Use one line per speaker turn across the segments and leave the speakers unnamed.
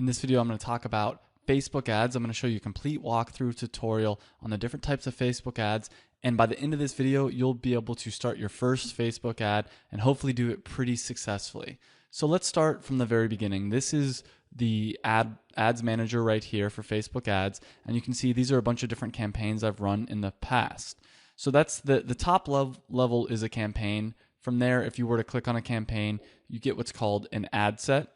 In this video, I'm going to talk about Facebook ads. I'm going to show you a complete walkthrough tutorial on the different types of Facebook ads. And by the end of this video, you'll be able to start your first Facebook ad and hopefully do it pretty successfully. So let's start from the very beginning. This is the ads manager right here for Facebook ads. And you can see these are a bunch of different campaigns I've run in the past. So that's the top level is a campaign. From there, if you were to click on a campaign, you get what's called an ad set.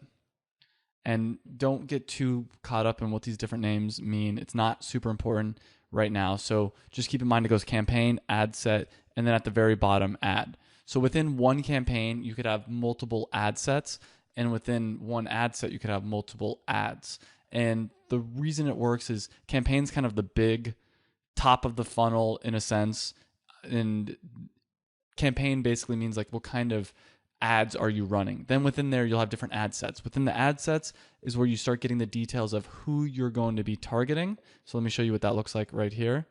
And don't get too caught up in what these different names mean. It's not super important right now. So just keep in mind it goes campaign, ad set, and then at the very bottom, ad. So within one campaign, you could have multiple ad sets. And within one ad set, you could have multiple ads. And the reason it works is campaign's kind of the big top of the funnel in a sense. And campaign basically means like what kind of ads are you running. Then within there, you'll have different ad sets. Within the ad sets is where you start getting the details of who you're going to be targeting. So let me show you what that looks like right here.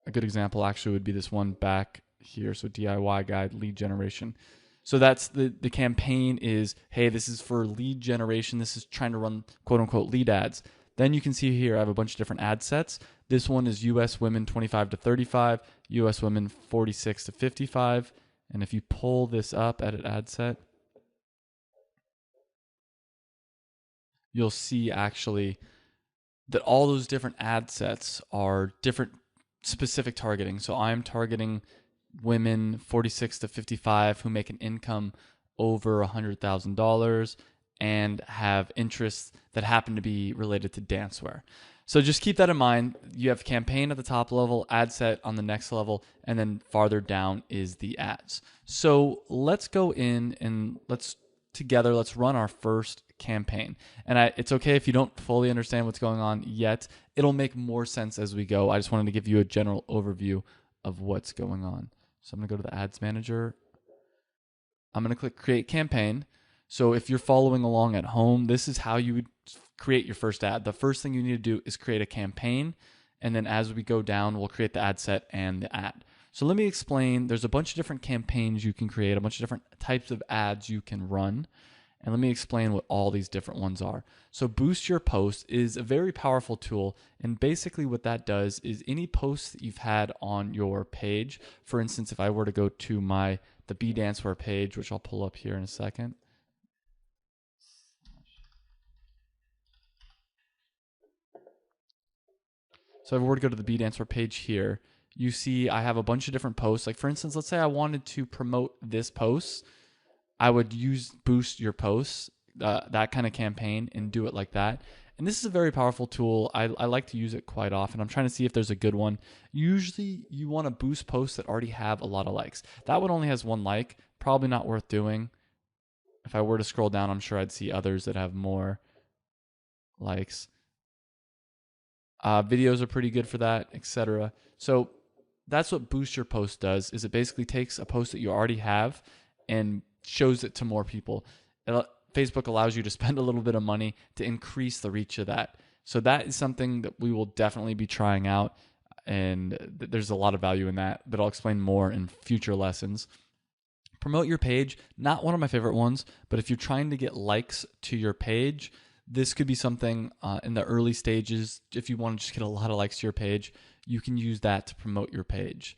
A good example actually would be this one back here. So DIY guide, lead generation. So that's the campaign is, hey, this is for lead generation. This is trying to run quote unquote lead ads. Then you can see here, I have a bunch of different ad sets. This one is US women 25 to 35, US women 46 to 55. And if you pull this up, edit ad set, you'll see actually that all those different ad sets are different specific targeting. So I'm targeting women 46 to 55 who make an income over $100,000 and have interests that happen to be related to dancewear. So just keep that in mind. You have campaign at the top level, ad set on the next level, and then farther down is the ads. So let's go in and let's run our first campaign. And it's okay if you don't fully understand what's going on yet. It'll make more sense as we go. I just wanted to give you a general overview of what's going on. So I'm going to go to the ads manager. I'm going to click create campaign. So if you're following along at home, this is how you would create your first ad. The first thing you need to do is create a campaign. And then as we go down, we'll create the ad set and the ad. So let me explain. There's a bunch of different campaigns you can create, a bunch of different types of ads you can run. And let me explain what all these different ones are. So Boost Your Post is a very powerful tool. And basically what that does is any posts that you've had on your page, for instance, if I were to go to the Be Dancewear page, which I'll pull up here in a second. So if I were to go to the Be Dancewear page here, you see I have a bunch of different posts. Like for instance, let's say I wanted to promote this post. I would use Boost Your Posts, that kind of campaign, and do it like that. And this is a very powerful tool. I like to use it quite often. I'm trying to see if there's a good one. Usually you want to boost posts that already have a lot of likes. That one only has one like. Probably not worth doing. If I were to scroll down, I'm sure I'd see others that have more likes. Videos are pretty good for that, etc. So that's what Boost Your Post does, is it basically takes a post that you already have and shows it to more people. Facebook allows you to spend a little bit of money to increase the reach of that. So that is something that we will definitely be trying out, and there's a lot of value in that, but I'll explain more in future lessons. Promote your page, not one of my favorite ones, but if you're trying to get likes to your page, this could be something in the early stages. If you want to just get a lot of likes to your page, you can use that to promote your page.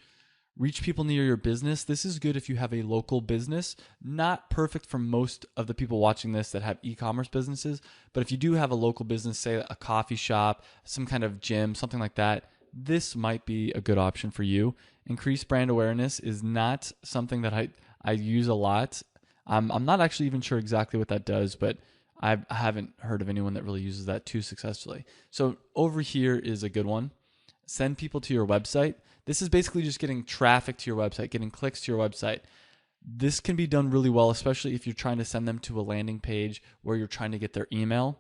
Reach people near your business. This is good if you have a local business. Not perfect for most of the people watching this that have e-commerce businesses, but if you do have a local business, say a coffee shop, some kind of gym, something like that, this might be a good option for you. Increased brand awareness is not something that I use a lot. I'm not actually even sure exactly what that does, but I haven't heard of anyone that really uses that too successfully. So over here is a good one. Send people to your website. This is basically just getting traffic to your website, getting clicks to your website. This can be done really well, especially if you're trying to send them to a landing page where you're trying to get their email.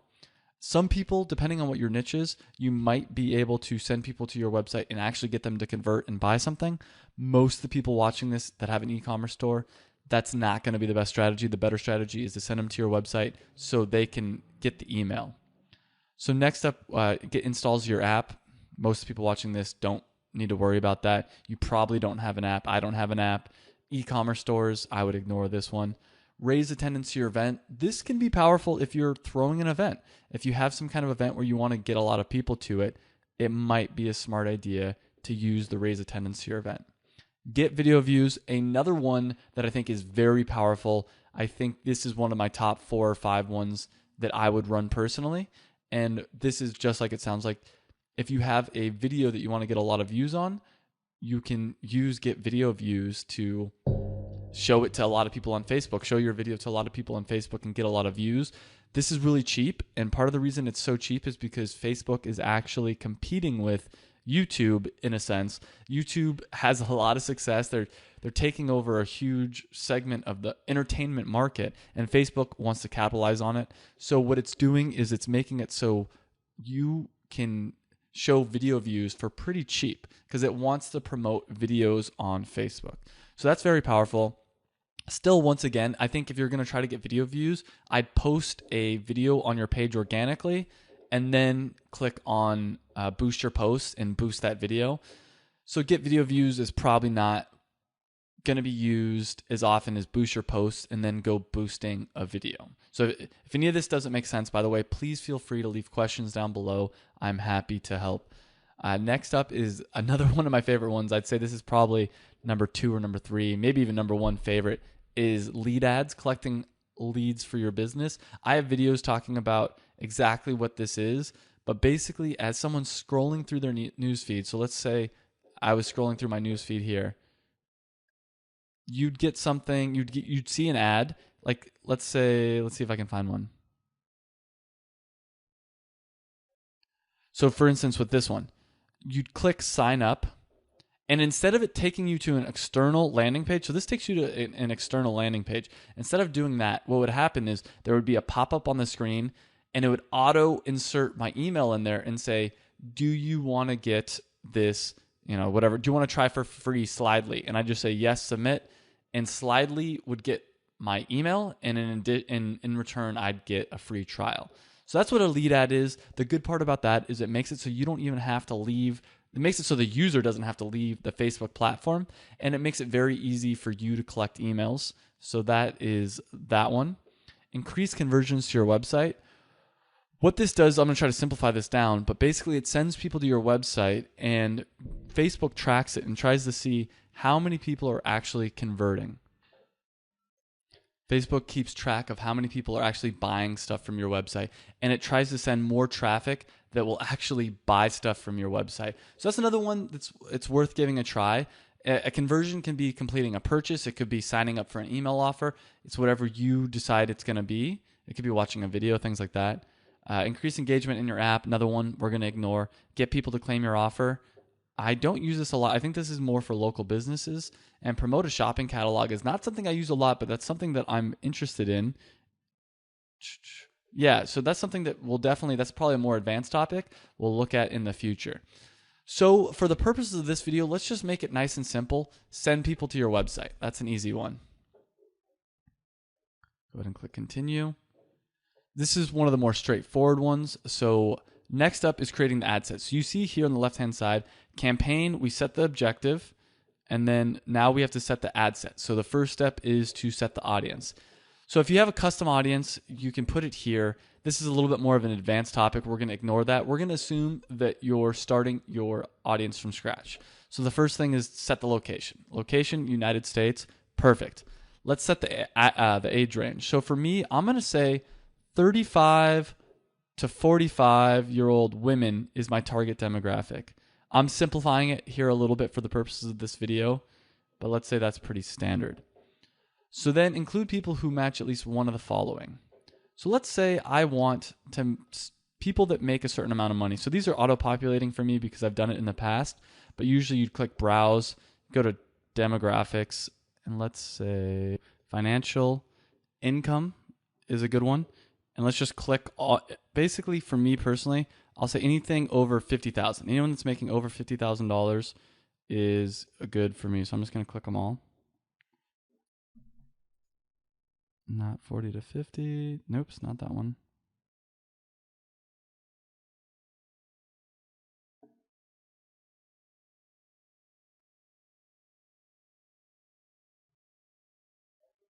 Some people, depending on what your niche is, you might be able to send people to your website and actually get them to convert and buy something. Most of the people watching this that have an e-commerce store, that's not going to be the best strategy. The better strategy is to send them to your website so they can get the email. So next up, installs your app. Most people watching this don't need to worry about that. You probably don't have an app. I don't have an app. E-commerce stores, I would ignore this one. raise attendance to your event. This can be powerful if you're throwing an event. If you have some kind of event where you want to get a lot of people to it, it might be a smart idea to use the raise attendance to your event. Get video views. Another one that I think is very powerful. I think this is one of my top 4 or 5 ones that I would run personally. And this is just like it sounds like. If you have a video that you want to get a lot of views on, you can use get video views to show it to a lot of people on Facebook. Show your video to a lot of people on Facebook and get a lot of views. This is really cheap. And part of the reason it's so cheap is because Facebook is actually competing with YouTube in a sense. YouTube has a lot of success. They're taking over a huge segment of the entertainment market, and Facebook wants to capitalize on it. So what it's doing is it's making it so you can show video views for pretty cheap because it wants to promote videos on Facebook. So that's very powerful. Still, once again, I think if you're going to try to get video views, I'd post a video on your page organically and then click on boost your post and boost that video. So get video views is probably not going to be used as often as boost your post and then go boosting a video. So if any of this doesn't make sense, by the way, please feel free to leave questions down below. I'm happy to help. Next up is another one of my favorite ones. I'd say this is probably number 2 or number 3, maybe even number 1 favorite, is lead ads, collecting leads for your business. I have videos talking about exactly what this is, but basically as someone's scrolling through their news feed, so let's say I was scrolling through my news feed here, you'd get something, you'd see an ad, like let's see if I can find one. So for instance, with this one, you'd click sign up, and instead of it taking you to an external landing page, so this takes you to an external landing page. Instead of doing that, what would happen is there would be a pop-up on the screen, and it would auto insert my email in there and say, do you want to get this, whatever, do you want to try for free Slidely? And I just say yes, submit, and Slidely would get my email, and in return, I'd get a free trial. So that's what a lead ad is. The good part about that is it makes it so you don't even have to leave. It makes it so the user doesn't have to leave the Facebook platform, and it makes it very easy for you to collect emails. So that is that one. Increase conversions to your website. What this does, I'm going to try to simplify this down, but basically it sends people to your website, and Facebook tracks it and tries to see how many people are actually converting. Facebook keeps track of how many people are actually buying stuff from your website, and it tries to send more traffic that will actually buy stuff from your website. So that's another one it's worth giving a try. A conversion can be completing a purchase. It could be signing up for an email offer. It's whatever you decide it's going to be. It could be watching a video, things like that. Increase engagement in your app. Another one we're going to ignore. Get people to claim your offer. I don't use this a lot. I think this is more for local businesses. And promote a shopping catalog is not something I use a lot, but that's something that I'm interested in. Yeah, so that's something that that's probably a more advanced topic we'll look at in the future. So for the purposes of this video, let's just make it nice and simple. Send people to your website. That's an easy one. Go ahead and click continue. This is one of the more straightforward ones. So next up is creating the ad set. So you see here on the left-hand side, campaign, we set the objective, and then now we have to set the ad set. So the first step is to set the audience. So if you have a custom audience, you can put it here. This is a little bit more of an advanced topic. We're going to ignore that. We're going to assume that you're starting your audience from scratch. So the first thing is set the location. Location, United States. Perfect. Let's set the age range. So for me, I'm going to say 35 to 45-year-old women is my target demographic. I'm simplifying it here a little bit for the purposes of this video, but let's say that's pretty standard. So then include people who match at least one of the following. So let's say I want people that make a certain amount of money. So these are auto-populating for me because I've done it in the past, but usually you'd click browse, go to demographics, and let's say financial income is a good one. And let's just click, basically for me personally, I'll say anything over $50,000. Anyone that's making over $50,000 is good for me. So I'm just going to click them all. Not 40 to 50. Nope, it's not that one.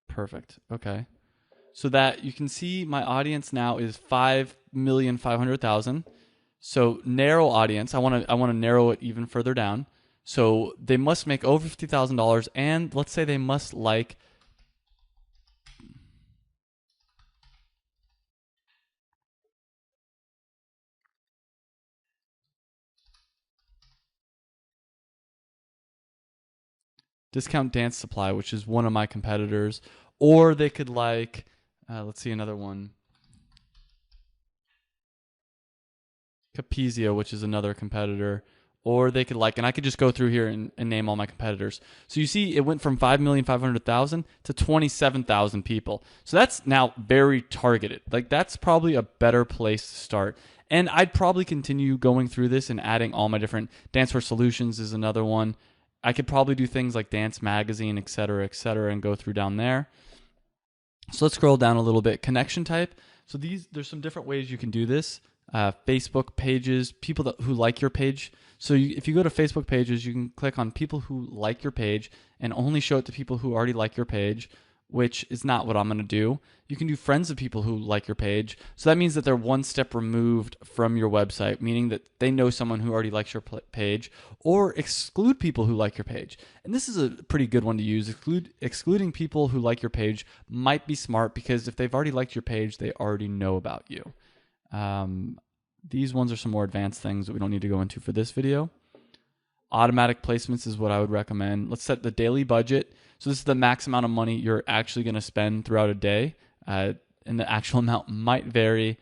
Perfect. Okay. so that you can see my audience now is 5,500,000. So narrow audience. I want to narrow it even further down. So they must make over $50,000, and let's say they must like Discount Dance Supply, which is one of my competitors, or they could like, let's see another one, Capezio, which is another competitor, or they could like, and I could just go through here and name all my competitors. So you see, it went from 5,500,000 to 27,000 people. So that's now very targeted. Like that's probably a better place to start. And I'd probably continue going through this and adding all my different Dance for Solutions is another one. I could probably do things like Dance Magazine, et cetera, and go through down there. So let's scroll down a little bit. Connection type. So there's some different ways you can do this. Facebook pages, people who like your page. So if you go to Facebook pages, you can click on people who like your page and only show it to people who already like your page, which is not what I'm going to do. You can do friends of people who like your page. So that means that they're one step removed from your website, meaning that they know someone who already likes your page, or exclude people who like your page. And this is a pretty good one to use. Excluding people who like your page might be smart because if they've already liked your page, they already know about you. These ones are some more advanced things that we don't need to go into for this video. Automatic placements is what I would recommend. Let's set the daily budget. So this is the max amount of money you're actually going to spend throughout a day. And the actual amount might vary.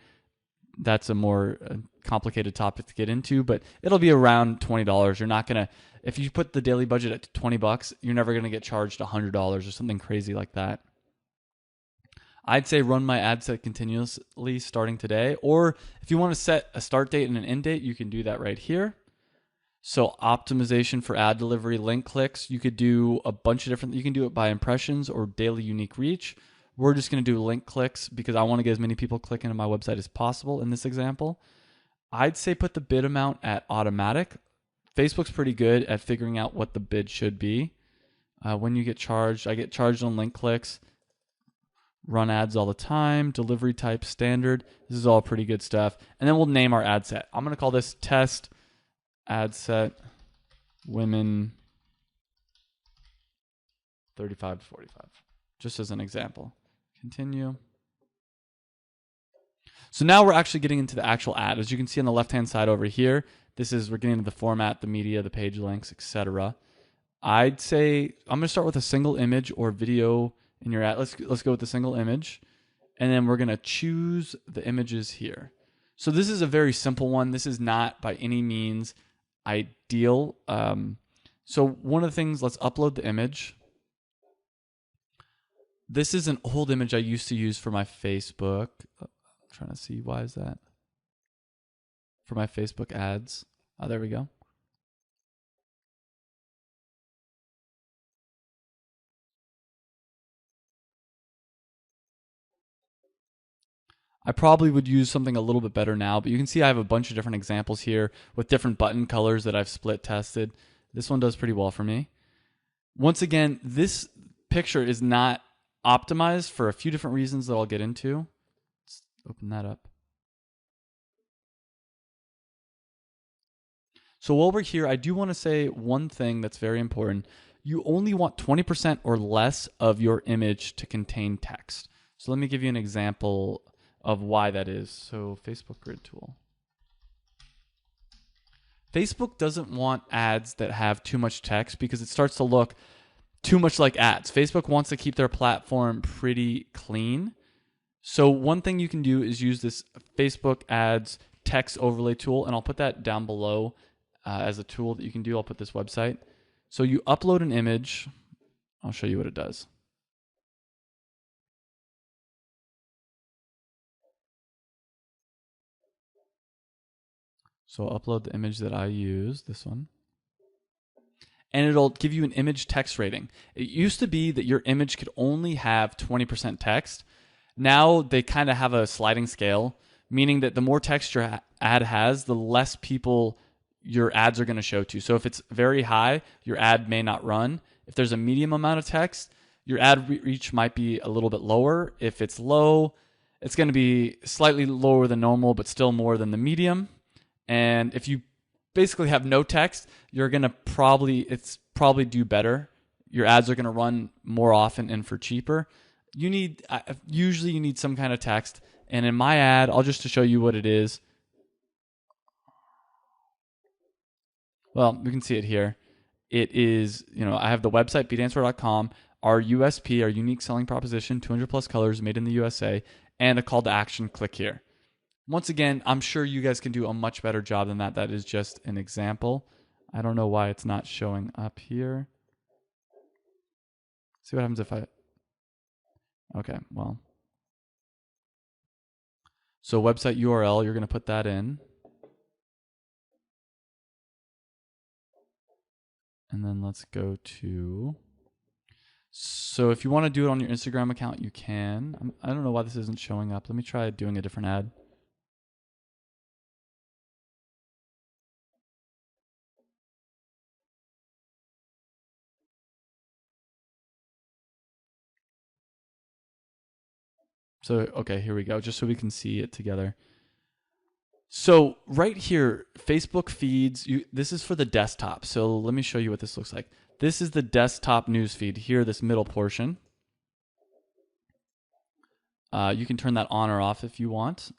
That's a more complicated topic to get into, but it'll be around $20. You're not going to, if you put the daily budget at $20, you're never going to get charged $100 or something crazy like that. I'd say run my ad set continuously starting today, or if you want to set a start date and an end date, you can do that right here. So optimization for ad delivery, link clicks, you could do a bunch of different, you can do it by impressions or daily unique reach. We're just going to do link clicks because I want to get as many people clicking on my website as possible in this example. I'd say put the bid amount at automatic. Facebook's pretty good at figuring out what the bid should be. When you get charged, I get charged on link clicks. Run ads all the time, delivery type standard. This is all pretty good stuff. And then we'll name our ad set. I'm going to call this test ad set women 35 to 45, just as an example. Continue. So now we're actually getting into the actual ad. As you can see on the left-hand side over here, we're getting into the format, the media, the page links, etc. I'd say I'm going to start with a single image or video in your ad. Let's go with the single image, and then we're going to choose the images here. So this is a very simple one. This is not by any means ideal. So one of the things, let's upload the image. This is an old image I used to use for my Facebook. I'm trying to see, why is that? For my Facebook ads. Oh, there we go. I probably would use something a little bit better now, but you can see I have a bunch of different examples here with different button colors that I've split tested. This one does pretty well for me. Once again, this picture is not optimized for a few different reasons that I'll get into. Let's open that up. So while we're here, I do want to say one thing that's very important. You only want 20% or less of your image to contain text. So let me give you an example of why that is. So Facebook grid tool. Facebook doesn't want ads that have too much text because it starts to look too much like ads. Facebook wants to keep their platform pretty clean. So one thing you can do is use this Facebook ads text overlay tool, and I'll put that down below as a tool that you can do. I'll put this website. So you upload an image. I'll show you what it does. So I'll upload the image that I use, this one. And it'll give you an image text rating. It used to be that your image could only have 20% text. Now they kind of have a sliding scale, meaning that the more text your ad has, the less people your ads are going to show to. So if it's very high, your ad may not run. If there's a medium amount of text, Your ad reach might be a little bit lower. If it's low, it's going to be slightly lower than normal, but still more than the medium. And if you basically have no text, you're going to probably do better. Your ads are going to run more often and for cheaper. Usually you need some kind of text. And in my ad, I'll just to show you what it is. Well, we can see it here. It is, I have the website, bdanswear.com, our USP, our unique selling proposition, 200 plus colors made in the USA, and a call to action, click here. Once again, I'm sure you guys can do a much better job than that. That is just an example. I don't know why it's not showing up here. See what happens if I... Okay, well. So website URL, you're going to put that in. And then let's go to... So if you want to do it on your Instagram account, you can. I don't know why this isn't showing up. Let me try doing a different ad. So, okay, here we go, just so we can see it together. So right here, Facebook feeds, this is for the desktop. So let me show you what this looks like. This is the desktop news feed here, this middle portion. You can turn that on or off if you want.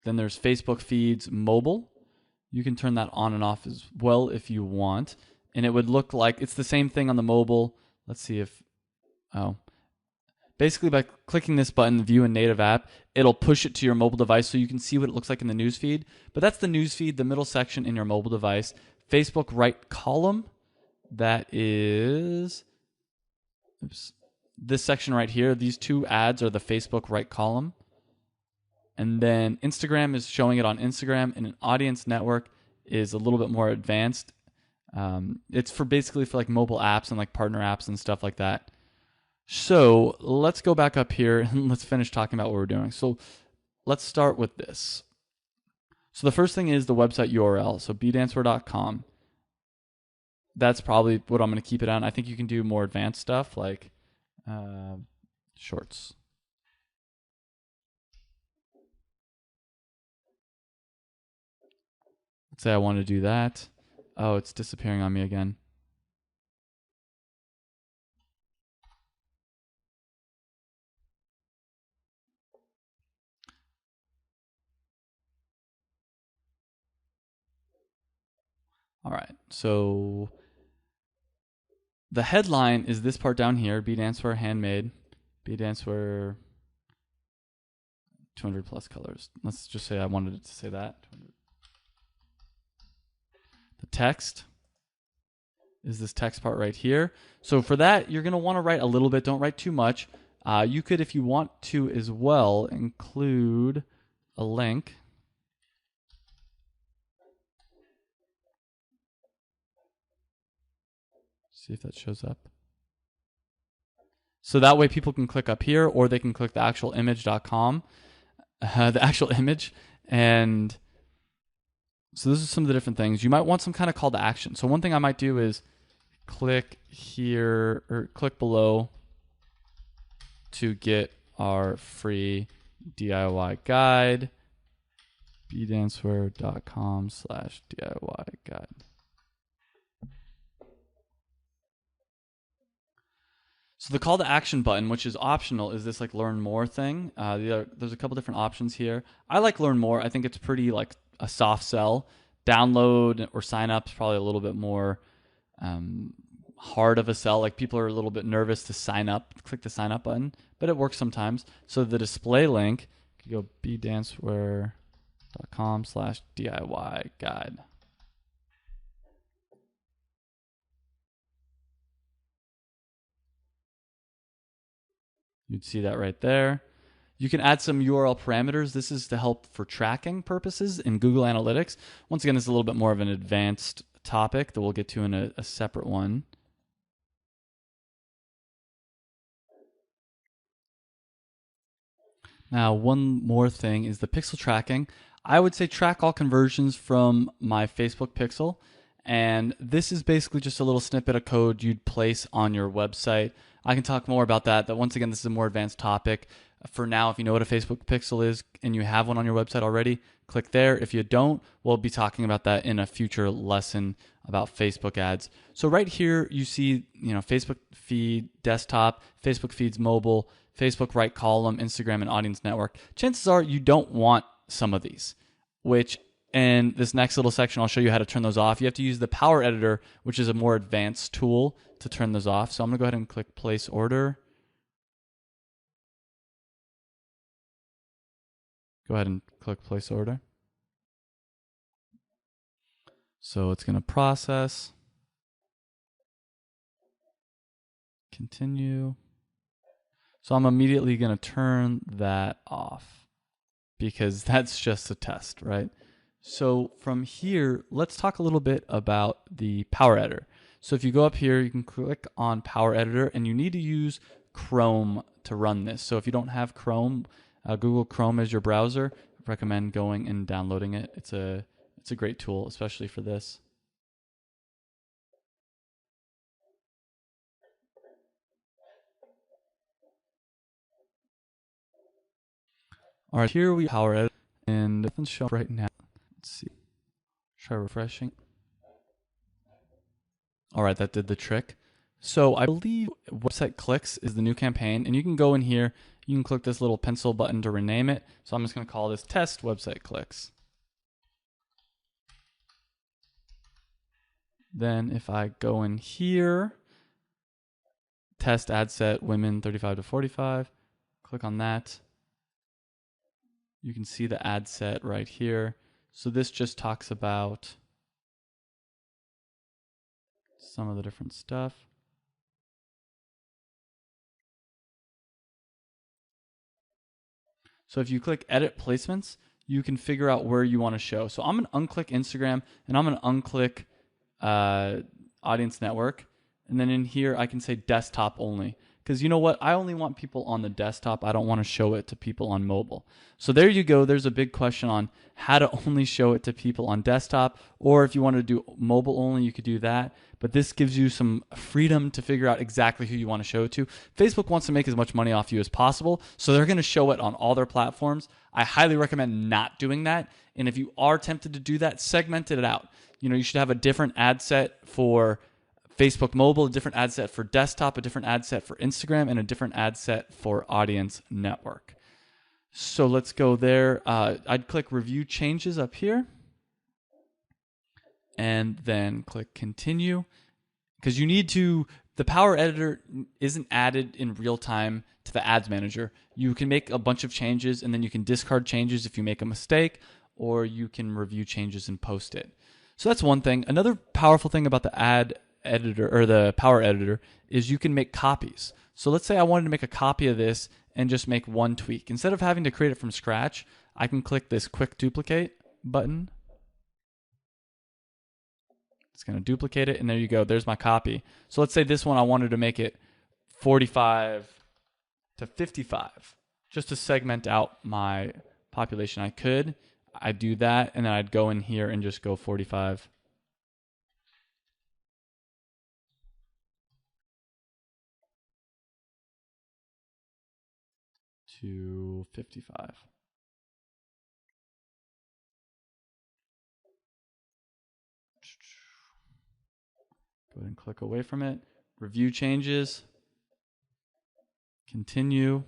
Then there's Facebook feeds mobile. You can turn that on and off as well if you want. And it would look like it's the same thing on the mobile. Let's see if, basically by clicking this button, view a native app, it'll push it to your mobile device so you can see what it looks like in the news feed. But that's the news feed, the middle section in your mobile device. Facebook right column, that is, this section right here. These two ads are the Facebook right column. And then Instagram is showing it on Instagram, and an audience network is a little bit more advanced. It's basically for like mobile apps and like partner apps and stuff like that. So let's go back up here and let's finish talking about what we're doing. So let's start with this. So the first thing is the website URL. So bdanswear.com. That's probably what I'm going to keep it on. I think you can do more advanced stuff like shorts. Let's say I want to do that. Oh, it's disappearing on me again. All right, so the headline is this part down here, bdanswear handmade, bdanswear 200 plus colors. Let's just say I wanted it to say that. The text is this text part right here. So for that, you're going to want to write a little bit. Don't write too much. You could, if you want to as well, include a link. See if that shows up. So that way people can click up here, or they can click the actual image.com, the actual image. And so this is some of the different things. You might want some kind of call to action. So one thing I might do is click here or click below to get our free DIY guide, bdanswear.com/DIY guide. So the call to action button, which is optional, is this like learn more thing. There's a couple different options here. I like learn more. I think it's pretty like a soft sell. Download or sign up is probably a little bit more hard of a sell. Like people are a little bit nervous to sign up, click the sign up button, but it works sometimes. So the display link, you go bdanswear.com/DIY guide. You'd see that right there. You can add some URL parameters. This is to help for tracking purposes in Google Analytics. Once again, it's a little bit more of an advanced topic that we'll get to in a separate one. Now, one more thing is the pixel tracking. I would say track all conversions from my Facebook pixel, And this is basically just a little snippet of code you'd place on your website. I can talk more about that. That once again, this is a more advanced topic. For now, if you know what a Facebook pixel is and you have one on your website already, click there. If you don't, we'll be talking about that in a future lesson about Facebook ads. So right here, you see, Facebook feed desktop, Facebook feeds mobile, Facebook right column, Instagram, and audience network. Chances are you don't want some of these, which in this next little section, I'll show you how to turn those off. You have to use the Power Editor, which is a more advanced tool to turn those off. So I'm going to go ahead and click Place Order. Go ahead and click Place Order. So it's going to process. Continue. So I'm immediately going to turn that off because that's just a test, right? So from here, let's talk a little bit about the Power Editor. So if you go up here, you can click on Power Editor, and you need to use Chrome to run this. So if you don't have Chrome, Google Chrome as your browser, I recommend going and downloading it. It's a great tool, especially for this. All right, here we have Power Editor, and nothing's showing right now. Let's see. Try refreshing. All right, that did the trick. So I believe Website Clicks is the new campaign, and you can go in here. You can click this little pencil button to rename it. So I'm just going to call this Test Website Clicks. Then if I go in here, Test Ad Set Women 35 to 45, click on that. You can see the ad set right here. So this just talks about some of the different stuff. So if you click Edit Placements, you can figure out where you want to show. So I'm going to unclick Instagram, and I'm going to unclick Audience Network. And then in here, I can say Desktop Only. Because you know what? I only want people on the desktop. I don't want to show it to people on mobile. So there you go. There's a big question on how to only show it to people on desktop. Or if you want to do mobile only, you could do that. But this gives you some freedom to figure out exactly who you want to show it to. Facebook wants to make as much money off you as possible. So they're going to show it on all their platforms. I highly recommend not doing that. And if you are tempted to do that, segment it out. You should have a different ad set for Facebook mobile, a different ad set for desktop, a different ad set for Instagram, and a different ad set for Audience Network. So let's go there. I'd click Review Changes up here, and then click Continue, because you need to, the Power Editor isn't added in real time to the Ads Manager. You can make a bunch of changes, and then you can discard changes if you make a mistake, or you can review changes and post it. So that's one thing. Another powerful thing about the Ad Editor or the Power Editor is you can make copies. So let's say I wanted to make a copy of this and just make one tweak. Instead of having to create it from scratch, I can click this Quick Duplicate button. It's going to duplicate it, and there you go. There's my copy. So let's say this one I wanted to make it 45 to 55 just to segment out my population. I'd do that, and then I'd go in here and just go 45 to 55. Go ahead and click away from it. Review changes. Continue.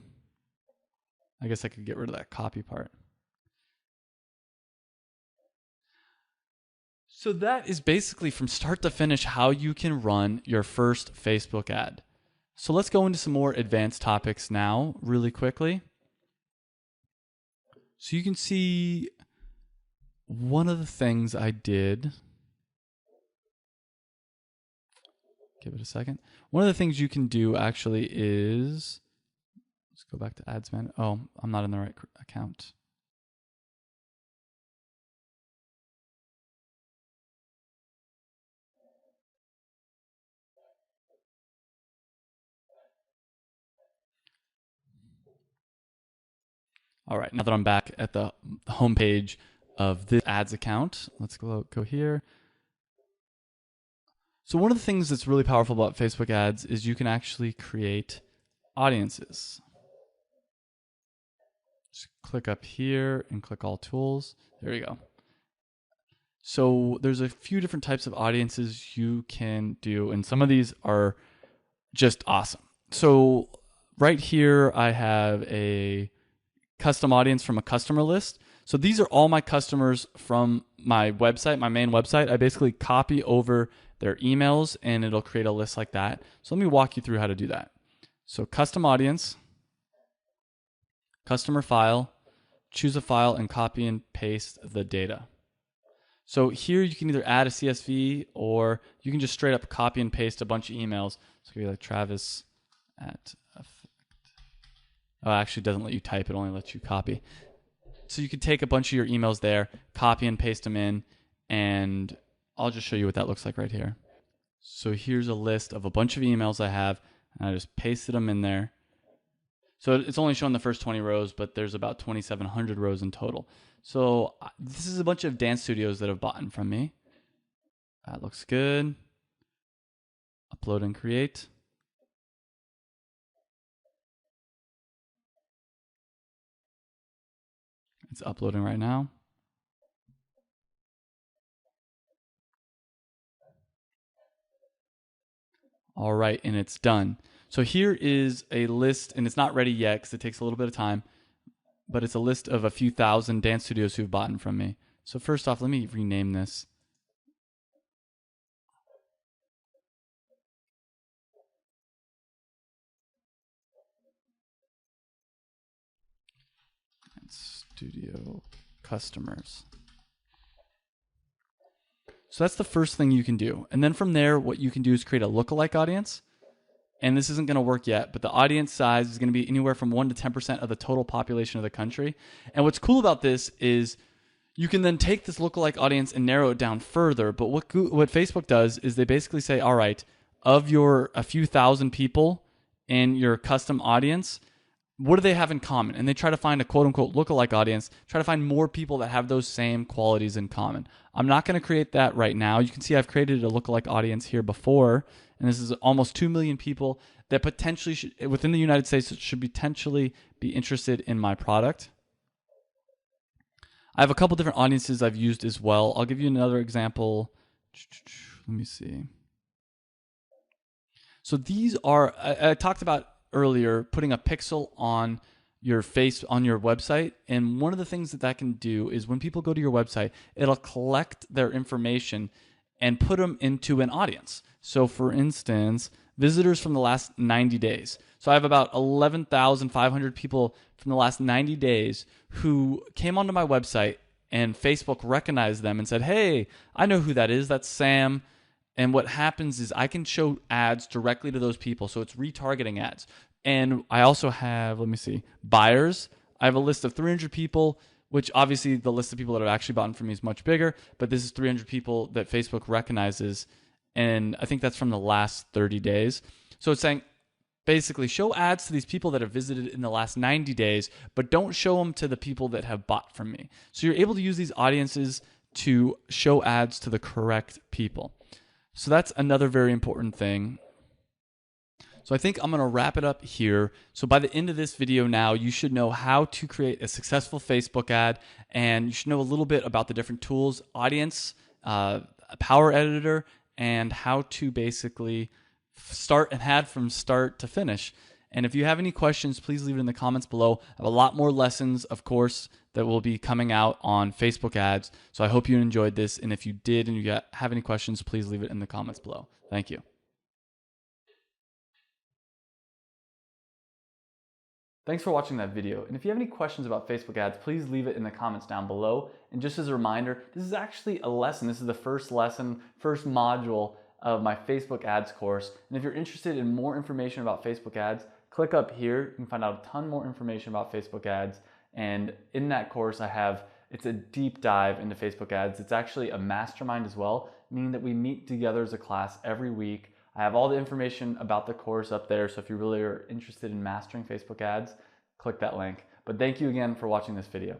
I guess I could get rid of that copy part. So that is basically from start to finish how you can run your first Facebook ad. So let's go into some more advanced topics now really quickly. So you can see one of the things I did. Give it a second. One of the things you can do actually is, let's go back to Ads Man. Oh, I'm not in the right account. All right, now that I'm back at the homepage of this ads account, let's go here. So one of the things that's really powerful about Facebook ads is you can actually create audiences. Just click up here and click all tools. There you go. So there's a few different types of audiences you can do, and some of these are just awesome. So right here, I have a custom audience from a customer list. So these are all my customers from my website, my main website. I basically copy over their emails and it'll create a list like that. So let me walk you through how to do that. So custom audience, customer file, choose a file and copy and paste the data. So here you can either add a CSV or you can just straight up copy and paste a bunch of emails. So it could be like Travis at effect. Oh, it actually doesn't let you type. It only lets you copy. So you could take a bunch of your emails there, copy and paste them in, and I'll just show you what that looks like right here. So here's a list of a bunch of emails I have, and I just pasted them in there. So it's only showing the first 20 rows, but there's about 2,700 rows in total. So this is a bunch of dance studios that have bought from me. That looks good. Upload and create. It's uploading right now. All right, and it's done. So here is a list, and it's not ready yet because it takes a little bit of time, but it's a list of a few thousand dance studios who've bought from me. So first off, let me rename this. Studio customers. So that's the first thing you can do. And then from there, what you can do is create a lookalike audience. And this isn't going to work yet, but the audience size is going to be anywhere from 1 to 10% of the total population of the country. And what's cool about this is you can then take this lookalike audience and narrow it down further. But what Facebook does is they basically say, all right, of your a few thousand people in your custom audience, what do they have in common? And they try to find a quote unquote lookalike audience, try to find more people that have those same qualities in common. I'm not going to create that right now. You can see I've created a lookalike audience here before, and this is almost 2 million people that potentially should, within the United States, should potentially be interested in my product. I have a couple different audiences I've used as well. I'll give you another example. Let me see. So these are, I talked about earlier, putting a pixel on your face on your website. And one of the things that can do is when people go to your website, it'll collect their information and put them into an audience. So for instance, visitors from the last 90 days. So I have about 11,500 people from the last 90 days who came onto my website and Facebook recognized them and said, hey, I know who that is. That's Sam. And what happens is I can show ads directly to those people. So it's retargeting ads. And I also have, let me see, buyers. I have a list of 300 people, which obviously the list of people that have actually bought from me is much bigger. But this is 300 people that Facebook recognizes. And I think that's from the last 30 days. So it's saying, basically, show ads to these people that have visited in the last 90 days, but don't show them to the people that have bought from me. So you're able to use these audiences to show ads to the correct people. So that's another very important thing. So I think I'm going to wrap it up here. So by the end of this video now, you should know how to create a successful Facebook ad, and you should know a little bit about the different tools, audience, power editor, and how to basically start an ad from start to finish. And if you have any questions, please leave it in the comments below. I have a lot more lessons, of course, that will be coming out on Facebook ads. So I hope you enjoyed this. And if you did and you have any questions, please leave it in the comments below. Thank you. Thanks for watching that video. And if you have any questions about Facebook ads, please leave it in the comments down below. And just as a reminder, this is actually a lesson. This is the first lesson, first module of my Facebook ads course. And if you're interested in more information about Facebook ads, click up here. You can find out a ton more information about Facebook ads. And in that course, it's a deep dive into Facebook ads. It's actually a mastermind as well, meaning that we meet together as a class every week. I have all the information about the course up there. So if you really are interested in mastering Facebook ads, click that link. But thank you again for watching this video.